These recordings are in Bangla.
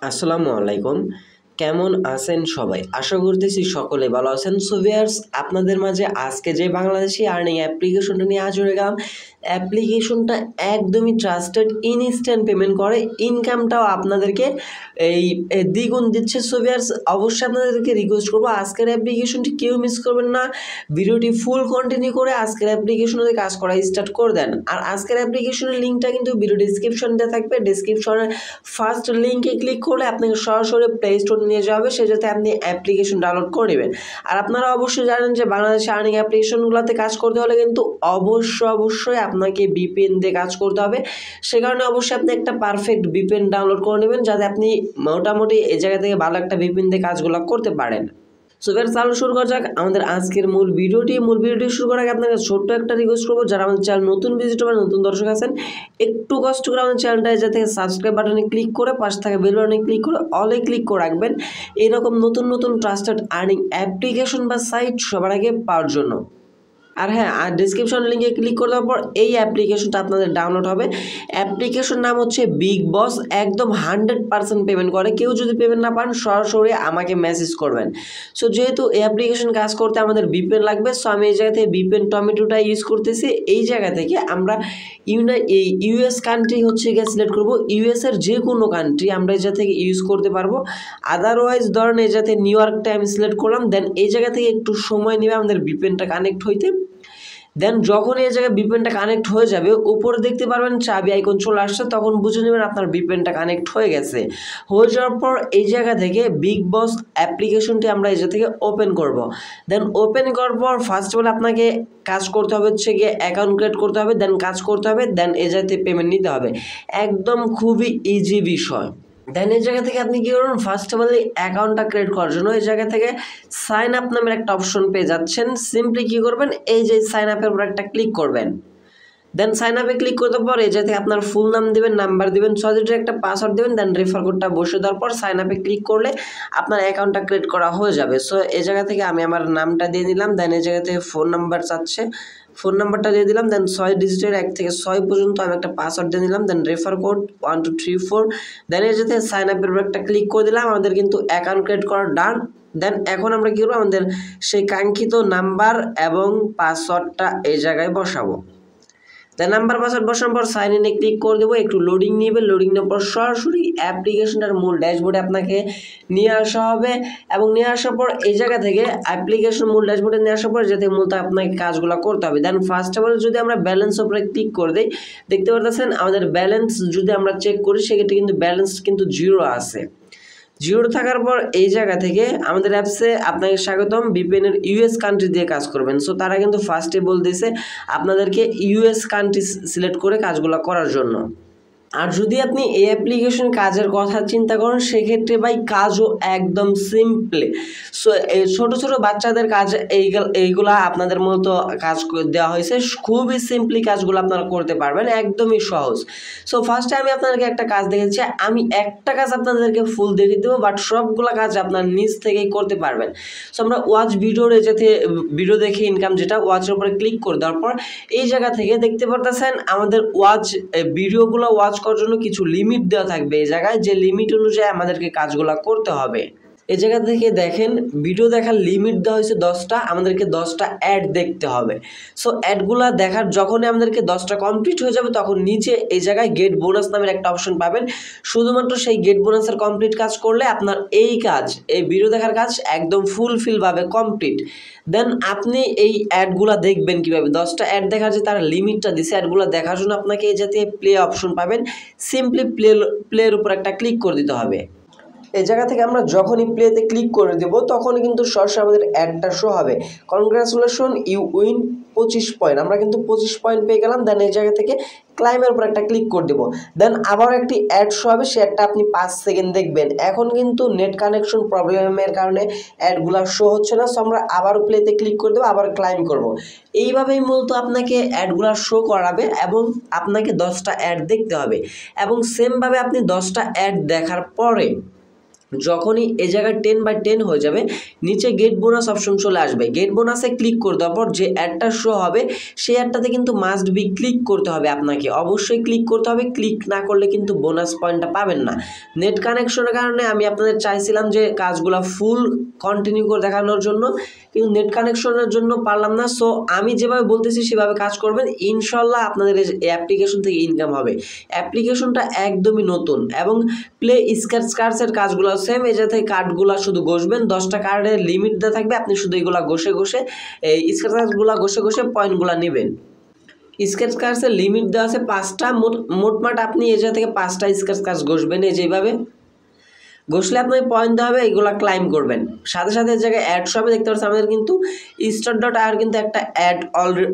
আসসালামু আলাইকুম। কেমন আছেন সবাই? আশা করতেছি সকলে ভালো আছেন। সো ভিউয়ার্স, আপনাদের মাঝে আজকে যে বাংলাদেশি আর্নিং অ্যাপ্লিকেশনটা নিয়ে হাজির হয়ে গেলাম। অ্যাপ্লিকেশনটা একদমই ট্রাস্টেড, ইনস্ট্যান্ট পেমেন্ট করে, ইনকামটাও আপনাদেরকে দ্বিগুণ দিচ্ছে। সো ভিউয়ার্স, অবশ্যই আপনাদেরকে রিকোয়েস্ট করবো আজকের অ্যাপ্লিকেশনটি কেউ মিস করবেন না। ভিডিওটি ফুল কন্টিনিউ করে আজকের অ্যাপ্লিকেশনে কাজ করা স্টার্ট করে দেন। আর আজকের অ্যাপ্লিকেশনের লিঙ্কটা কিন্তু ভিডিও ডিসক্রিপশনে থাকবে। ডিসক্রিপশনে ফার্স্ট লিঙ্কে ক্লিক করলে আপনাকে সরাসরি প্লে স্টোর নিয়ে যাবে, সে যাতে আপনি অ্যাপ্লিকেশন ডাউনলোড করে নেবেন। আর আপনারা অবশ্যই জানেন যে বাংলাদেশে আর্নিং অ্যাপ্লিকেশনগুলোতে কাজ করতে হলে কিন্তু অবশ্যই আপনাকে ভিপিএন দিয়ে কাজ করতে হবে। সে কারণে অবশ্যই আপনি একটা পারফেক্ট ভিপিএন ডাউনলোড করে নেবেন, যাতে আপনি মোটামুটি এই জায়গা থেকে ভালো একটা ভিপিএন দিয়ে কাজগুলো করতে পারেন। সো এবার চালু শুরু করা যাক আমাদের আজকের মূল ভিডিওটি শুরু করার আগে আপনাকে ছোট্ট একটা রিকোয়েস্ট করবো, যারা আমাদের চ্যানেল নতুন ভিজিটর বা নতুন দর্শক আছেন, একটু কষ্ট করে আমাদের চ্যানেলটা যাতে সাবস্ক্রাইব বাটনে ক্লিক করে পাশে থাকা বেল বাটনে ক্লিক করে অলে ক্লিক করে রাখবেন, এরকম নতুন ট্রাস্টেড আর্নিং অ্যাপ্লিকেশন বা সাইট সবার আগে পাওয়ার জন্য। আর হ্যাঁ, আর ডিসক্রিপশন লিঙ্কে ক্লিক করে দেওয়ার পর এই অ্যাপ্লিকেশনটা আপনাদের ডাউনলোড হবে। অ্যাপ্লিকেশন নাম হচ্ছে বিগ বস, একদম 100% পেমেন্ট করে। কেউ যদি পেমেন্ট না পান সরাসরি আমাকে মেসেজ করবেন। সো যেহেতু এই অ্যাপ্লিকেশন কাজ করতে আমাদের ভিপিএন লাগবে, সো আমি এই জায়গা থেকে ভিপিএন টমেটোটা ইউজ করতেছি। এই জায়গা থেকে আমরা ইউএস কান্ট্রি হচ্ছে গিয়ে সিলেক্ট করবো। ইউএস এর যে কোনো কান্ট্রি আমরা এই জায়গা থেকে ইউজ করতে পারবো। আদারওয়াইজ ধরেন এই জায়গা থেকে নিউ ইয়র্কটা আমি সিলেক্ট করলাম। দেন এই জায়গা থেকে একটু সময় নেবে আমাদের ভিপিএনটা কানেক্ট হইতে। দেন যখন এই জায়গায় ভিপিএনটা কানেক্ট হয়ে যাবে, উপরে দেখতে পারবেন চাবি আইকন চলে আসছে, তখন বুঝে নেবেন আপনার ভিপিএনটা কানেক্ট হয়ে গেছে। হয়ে যাওয়ার পর এই জায়গা থেকে বিগ বস অ্যাপ্লিকেশনটি আমরা এই জায়গা থেকে ওপেন করব। দেন ওপেন করার পর ফার্স্ট অফ অল আপনাকে কাজ করতে হবে হচ্ছে গিয়ে অ্যাকাউন্ট ক্রিয়েট করতে হবে, দেন কাজ করতে হবে, দেন এই জায়গা থেকে পেমেন্ট নিতে হবে। একদম খুবই ইজি বিষয়। দেন এই জায়গা থেকে আপনি কী করবেন, ফার্স্ট অফ অল এই অ্যাকাউন্টটা ক্রিয়েট করার জন্য এই জায়গা থেকে সাইন আপ নামের একটা অপশন পেয়ে যাচ্ছেন। সিম্পলি কী করবেন, এই যে সাইন আপের উপর একটা ক্লিক করবেন। দেন সাইন আপে ক্লিক করতে পর এই জায়গা থেকে আপনার ফুল নাম দেবেন, নাম্বার দেবেন, 6 ডিজিটের একটা পাসওয়ার্ড দেবেন, দেন রেফার কোডটা বসে দেওয়ার পর সাইন আপে ক্লিক করলে আপনার অ্যাকাউন্টটা ক্রিয়েট করা হয়ে যাবে। সো এই জায়গা থেকে আমি আমার নামটা দিয়ে দিলাম। দেন এই জায়গা থেকে ফোন নাম্বার চাচ্ছে, ফোন নাম্বারটা দিয়ে দিলাম। দেন 6 ডিজিটের 1 থেকে 6 পর্যন্ত আমি একটা পাসওয়ার্ড দিয়ে দিলাম। দেন রেফার কোড 1 2 3 4। দেন এই জায়গা থেকে সাইন আপের উপর একটা ক্লিক করে দিলাম। আমাদের কিন্তু অ্যাকাউন্ট ক্রিয়েট করা ডান। দেন এখন আমরা কী করবো, আমাদের সেই কাঙ্ক্ষিত নাম্বার এবং পাসওয়ার্ডটা এই জায়গায় বসাবো। দেন নাম্বার পাসওয়ার্ড বসানোর পর সাইন ইনে ক্লিক করে দেবো। একটু লোডিং নেবে, লোডিং নেওয়ার পর সরাসরি অ্যাপ্লিকেশনটার মূল ড্যাশবোর্ডে আপনাকে নিয়ে আসা হবে। এবং নিয়ে আসার পর এই জায়গা থেকে অ্যাপ্লিকেশন মূল ড্যাশবোর্ডে নিয়ে আসার পর যাতে মূলত আপনাকে কাজগুলো করতে হবে। দেন ফার্স্ট অফ অল যদি আমরা ব্যালেন্স উপরে ক্লিক করে দিই, দেখতে পাচ্ছেন আমাদের ব্যালেন্স যদি আমরা চেক করি সেক্ষেত্রে কিন্তু ব্যালেন্স কিন্তু 0 আছে। 0 থাকার পর এই জায়গা থেকে আমাদের অ্যাপসে আপনাকে স্বাগতম, ভিপিএনের ইউএস কান্ট্রি দিয়ে কাজ করবেন। সো তারা কিন্তু ফার্স্টে বলতেছে আপনাদেরকে ইউএস কান্ট্রি সিলেক্ট করে কাজগুলো করার জন্য। আর যদি আপনি এই অ্যাপ্লিকেশন কাজের কথা চিন্তা করেন সেক্ষেত্রে ভাই কাজও একদম সিম্পল। সো এই ছোটো বাচ্চাদের কাজ এইগুলা আপনাদের মতো কাজ দেওয়া হয়েছে, খুবই সিম্পলি কাজগুলো আপনারা করতে পারবেন, একদমই সহজ। সো ফার্স্টে আমি আপনাদেরকে একটা কাজ দেখেছি, আমি একটা কাজ আপনাদেরকে ফুল দেখিয়ে দেবো, বাট সবগুলো কাজ আপনার নিজ থেকেই করতে পারবেন। সো আমরা ওয়াচ ভিডিওর যাতে ভিডিও দেখে ইনকাম, যেটা ওয়াচের উপরে ক্লিক করে দেওয়ার পর এই জায়গা থেকে দেখতে পারতেছেন আমাদের ভিডিওগুলো ওয়াচ করার জন্য কিছু লিমিট দেওয়া থাকবে। এই জায়গায় যে লিমিট অনুযায়ী আমাদেরকে কাজগুলো করতে হবে। এই জায়গা থেকে দেখেন ভিডিও দেখার লিমিট দেওয়া হয়েছে 10টা, আমাদেরকে 10টা অ্যাড দেখতে হবে। সো অ্যাডগুলো দেখার যখনই আমাদেরকে 10টা কমপ্লিট হয়ে যাবে তখন নিচে এই জায়গায় গেট বোনাস নামের একটা অপশন পাবেন। শুধুমাত্র সেই গেট বোনাসের কমপ্লিট কাজ করলে আপনার এই ভিডিও দেখার কাজ একদম ফুলফিলভাবে কমপ্লিট। দেন আপনি এই অ্যাডগুলো দেখবেন কীভাবে, 10টা অ্যাড দেখার যে তারা লিমিটটা দিছে, অ্যাডগুলো দেখার জন্য আপনাকে এই জাতীয় প্লে অপশন পাবেন। সিম্পলি প্লের উপর একটা ক্লিক করে দিতে হবে। এই জায়গা থেকে আমরা যখনই প্লেতে ক্লিক করে দেব তখনই কিন্তু সরাসরি আমাদের অ্যাডটা শো হবে। Congratulation, you win 25 point. আমরা কিন্তু 25 পয়েন্ট পেয়ে গেলাম। দেন এই জায়গা থেকে ক্লাইমের উপর একটা ক্লিক করে দেবো। দেন আবার একটি অ্যাড শো হবে, সে অ্যাডটা আপনি 5 সেকেন্ড দেখবেন। এখন কিন্তু নেট কানেকশন প্রবলেমের কারণে অ্যাডগুলো শো হচ্ছে না। সো আমরা আবার প্লেতে ক্লিক করে দেবো, আবার ক্লাইম করব। এইভাবেই মূলত আপনাকে অ্যাডগুলো শো করাবে এবং আপনাকে 10টা অ্যাড দেখতে হবে। এবং সেমভাবে আপনি 10টা অ্যাড দেখার পরে যখনই এই জায়গায় 10/10 হয়ে যাবে নিচে গেট বোনাস অপশন চলে আসবে। গেট বোনাসে ক্লিক করে দেওয়ার পর যে অ্যাডটা শো হবে সেই অ্যাডটাতে কিন্তু মাস্ট বি ক্লিক করতে হবে, আপনাকে অবশ্যই ক্লিক করতে হবে। ক্লিক না করলে কিন্তু বোনাস পয়েন্টটা পাবেন না। নেট কানেকশনের কারণে আমি আপনাদের চাইছিলাম যে কাজগুলো ফুল কন্টিনিউ করে দেখানোর জন্য, কিন্তু নেট কানেকশনের জন্য পারলাম না। সো আমি যেভাবে বলতেছি সেভাবে কাজ করবেন, ইনশাল্লাহ আপনাদের এই অ্যাপ্লিকেশন থেকে ইনকাম হবে। অ্যাপ্লিকেশনটা একদমই নতুন এবং প্লে স্ক্র্যাচের কাজগুলো সেম। এই জায়গা থেকে কার্ডগুলো শুধু ঘষবেন, 10টা কার্ডের লিমিট দেওয়া থাকবে, আপনি শুধু এগুলা ঘষে এই স্ক্র্যাচগুলো ঘষে পয়েন্টগুলো নেবেন। স্কেচ কার্ডসের লিমিট দেওয়া আছে 5টা, মোটমাট আপনি এই জায়গা থেকে 5টা স্কেচ কার্ড ঘষবেন। এই যেভাবে ঘষলে আপনাকে পয়েন্ট দেওয়া হবে, এইগুলো ক্লাইম করবেন। সাথে সাথে এই জায়গায় অ্যাড শো হবে, দেখতে পাচ্ছেন আমাদের কিন্তু start.ir কিন্তু একটা অ্যাড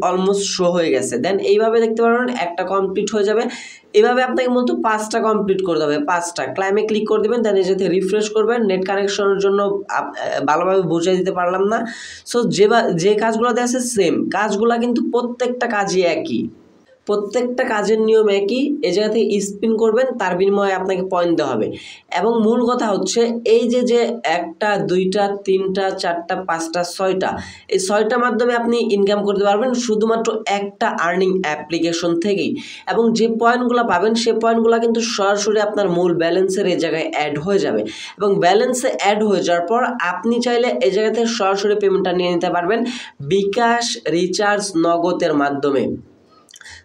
অলমোস্ট শো হয়ে গেছে। দেন এইভাবে দেখতে পারবেন একটা কমপ্লিট হয়ে যাবে। এভাবে আপনাকে মূলত 5টা কমপ্লিট করতে হবে। 5টা ক্লাইমে ক্লিক করে দেবেন, দেন এই যাতে রিফ্রেশ করবেন। নেট কানেকশনের জন্য ভালোভাবে বুঝিয়ে দিতে পারলাম না। সো যে কাজগুলো দেওয়া আছে সেম কাজগুলো, কিন্তু প্রত্যেকটা কাজই একই, প্রত্যেকটা কাজের নিয়ম একই। এই জায়গা থেকে স্পিন করবেন, তার বিনিময়ে আপনাকে পয়েন্ট দেওয়া হবে। এবং মূল কথা হচ্ছে এই যে 1টা 2টা 3টা 4টা 5টা 6টা, এই 6টার মাধ্যমে আপনি ইনকাম করতে পারবেন শুধুমাত্র একটা আর্নিং অ্যাপ্লিকেশন থেকেই। এবং যে পয়েন্টগুলো পাবেন সেই পয়েন্টগুলো কিন্তু সরাসরি আপনার মূল ব্যালেন্সের এই জায়গায় অ্যাড হয়ে যাবে। এবং ব্যালেন্সে অ্যাড হয়ে যাওয়ার পর আপনি চাইলে এই জায়গা থেকে সরাসরি পেমেন্টটা নিয়ে নিতে পারবেন বিকাশ, রিচার্জ, নগদের মাধ্যমে।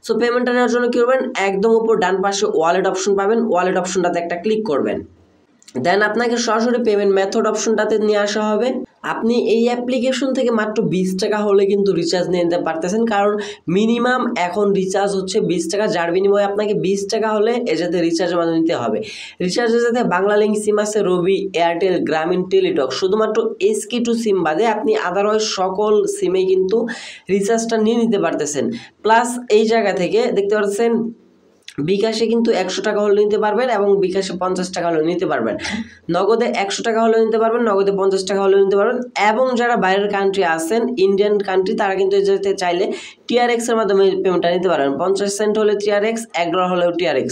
সো পেমেন্টটা নেওয়ার জন্য কী করবেন, একদম উপর ডান পাশে ওয়ালেট অপশন পাবেন, ওয়ালেট অপশনটাতে একটা ক্লিক করবেন। দেন আপনাকে সরাসরি পেমেন্ট মেথড অপশনটাতে নিয়ে আসা হবে। আপনি এই অ্যাপ্লিকেশন থেকে মাত্র 20 টাকা হলে কিন্তু রিচার্জ নিয়ে নিতে পারতেছেন, কারণ মিনিমাম এখন রিচার্জ হচ্ছে 20 টাকা, যার বিনিময়ে আপনাকে 20 টাকা হলে এটাতে রিচার্জের মাধ্যমে নিতে হবে। রিচার্জের সাথে বাংলা লিঙ্ক সিম আছে, রবি, এয়ারটেল, গ্রামীণ, টেলিটক, শুধুমাত্র SK2 সিম বাদে আপনি আদারওয়াইজ সকল সিমে কিন্তু রিচার্জটা নিয়ে নিতে পারতেছেন। প্লাস এই জায়গা থেকে দেখতে পাচ্ছেন বিকাশে কিন্তু 100 টাকা হলে নিতে পারবেন এবং বিকাশে 50 টাকা হলে নিতে পারবেন। নগদে 100 টাকা হলে নিতে পারবেন, নগদে 50 টাকা হলে নিতে পারবেন। এবং যারা বাইরের কান্ট্রি আছেন, ইন্ডিয়ান কান্ট্রি, তারা কিন্তু যেতে চাইলে TRX এর মাধ্যমে পেমেন্টটা নিতে পারবেন। 50 সেন্ট হলে TRX, $1 হলেও TRX।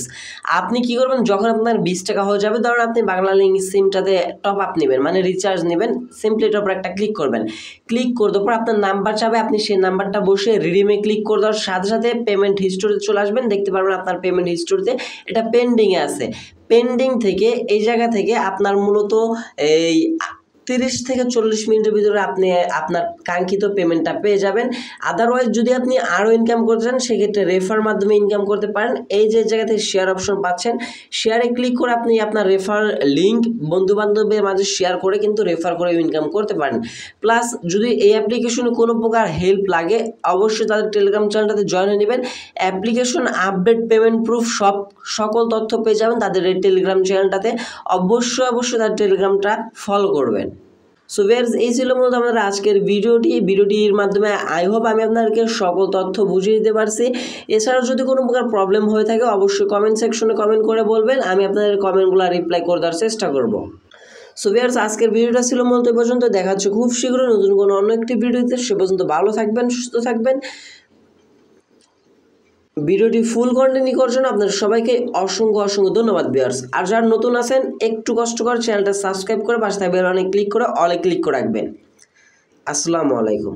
আপনি কি করবেন, যখন আপনার 20 টাকা হয়ে যাবে, ধরুন আপনি বাংলা লিঙ্ক সিমটাতে টপ আপ নেবেন, মানে রিচার্জ নেবেন, সিম্পলি এটার উপর একটা ক্লিক করবেন। ক্লিক করে দেওয়ার পর আপনার নাম্বার চাবে, আপনি সেই নাম্বারটা বসে রিডিমে ক্লিক করে দেওয়ার সাথে সাথে পেমেন্ট হিস্টোরিতে চলে আসবেন। দেখতে পারবেন আপনার পেমেন্ট হিস্টোরিতে এটা পেন্ডিংয়ে আছে। পেন্ডিং থেকে এই জায়গা থেকে আপনার মূলত এই 30 থেকে 40 মিনিটের ভিতরে আপনি আপনার কাঙ্ক্ষিত পেমেন্টটা পেয়ে যাবেন। আদারওয়াইজ যদি আপনি আরও ইনকাম করতে চান, সেক্ষেত্রে রেফার মাধ্যমে ইনকাম করতে পারেন। এই যে জায়গা থেকে শেয়ার অপশন পাচ্ছেন, শেয়ারে ক্লিক করে আপনি আপনার রেফার লিঙ্ক বন্ধুবান্ধবের মাঝে শেয়ার করে কিন্তু রেফার করে ইনকাম করতে পারেন। প্লাস যদি এই অ্যাপ্লিকেশনে কোনো প্রকার হেল্প লাগে, অবশ্যই তাদের টেলিগ্রাম চ্যানেলটাতে জয়েন হয়ে নেবেন। অ্যাপ্লিকেশন আপডেট, পেমেন্ট প্রুফ সকল তথ্য পেয়ে যাবেন তাদের এই টেলিগ্রাম চ্যানেলটাতে। অবশ্যই তার টেলিগ্রামটা ফলো করবেন। সো ভিউয়ার্স, এই ছিল মূলত আমাদের আজকের ভিডিওটির মাধ্যমে আই হোপ আমি আপনাদেরকে সকল তথ্য বুঝিয়ে দিতে পারছি। এছাড়াও যদি কোনো প্রকার প্রবলেম হয়ে থাকে অবশ্যই কমেন্ট সেকশনে কমেন্ট করে বলবেন, আমি আপনাদের কমেন্টগুলো রিপ্লাই করে দেওয়ার চেষ্টা করব। সো ভিউয়ার্স, আজকের ভিডিওটা ছিল মূলত এই পর্যন্ত। দেখা হচ্ছে খুব শীঘ্রই নতুন কোনো অন্য একটি ভিডিওতে। সে পর্যন্ত ভালো থাকবেন, সুস্থ থাকবেন। ভিডিওটি ফুল কন্টিনিউ করার জন্য আপনাদের সবাইকে অসংখ্য ধন্যবাদ ভিউয়ার্স। আর যারা নতুন আছেন একটু কষ্ট করে চ্যানেলটা সাবস্ক্রাইব করে পাশে থাকবে বেল আইকনে ক্লিক করে অলে ক্লিক করে রাখবেন। আসসালামু আলাইকুম।